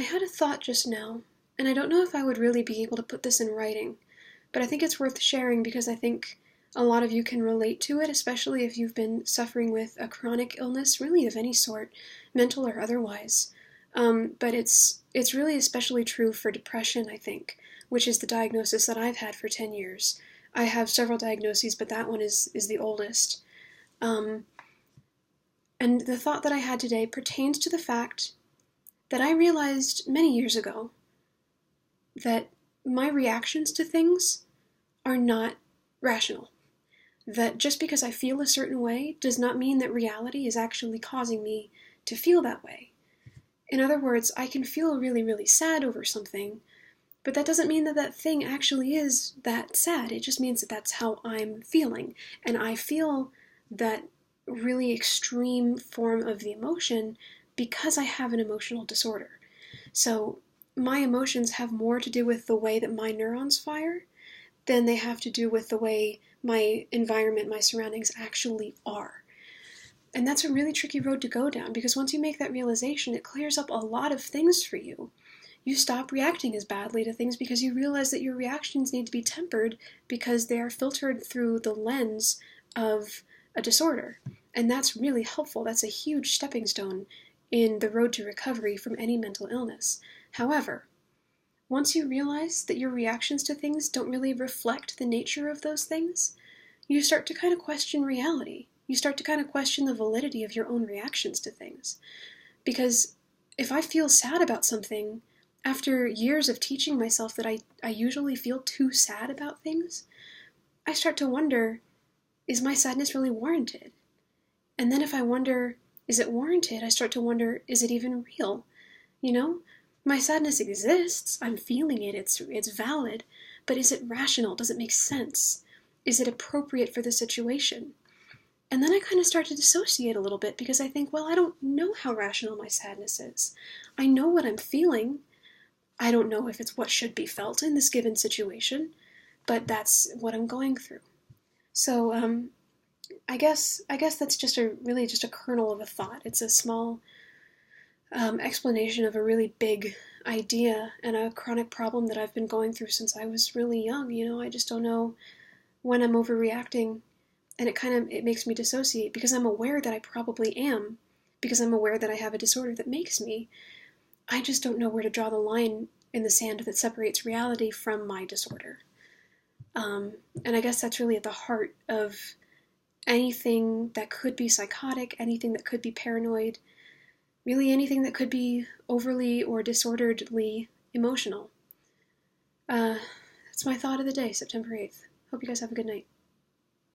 I had a thought just now, and I don't know if I would really be able to put this in writing, but I think it's worth sharing because I think a lot of you can relate to it, especially if you've been suffering with a chronic illness, really of any sort, mental or otherwise. But it's really especially true for depression, I think, which is the diagnosis that I've had for 10 years. I have several diagnoses, but that one is the oldest. Um, and the thought that I had today pertains to the fact that I realized many years ago that my reactions to things are not rational. That just because I feel a certain way does not mean that reality is actually causing me to feel that way. In other words, I can feel really, really sad over something, but that doesn't mean that that thing actually is that sad. It just means that that's how I'm feeling. And I feel that really extreme form of the emotion because I have an emotional disorder. So my emotions have more to do with the way that my neurons fire than they have to do with the way my environment, my surroundings actually are. And that's a really tricky road to go down because once you make that realization, it clears up a lot of things for you. You stop reacting as badly to things because you realize that your reactions need to be tempered because they are filtered through the lens of a disorder. And that's really helpful. That's a huge stepping stone in the road to recovery from any mental illness. However, once you realize that your reactions to things don't really reflect the nature of those things, you start to kind of question reality. You start to kind of question the validity of your own reactions to things. Because if I feel sad about something, after years of teaching myself that I usually feel too sad about things, I start to wonder, is my sadness really warranted? And then if I wonder, is it warranted? I start to wonder, is it even real? You know? My sadness exists, I'm feeling it, it's valid, but is it rational? Does it make sense? Is it appropriate for the situation? And then I kind of start to dissociate a little bit because I think, well, I don't know how rational my sadness is. I know what I'm feeling. I don't know if it's what should be felt in this given situation, but that's what I'm going through. So I guess that's just a kernel of a thought. It's a small explanation of a really big idea and a chronic problem that I've been going through since I was really young. I just don't know when I'm overreacting, and it makes me dissociate because I'm aware that I probably am, because I'm aware that I have a disorder that makes me. I just don't know where to draw the line in the sand that separates reality from my disorder. And I guess that's really at the heart of anything that could be psychotic, anything that could be paranoid, really anything that could be overly or disorderedly emotional. That's my thought of the day, September 8th. Hope you guys have a good night.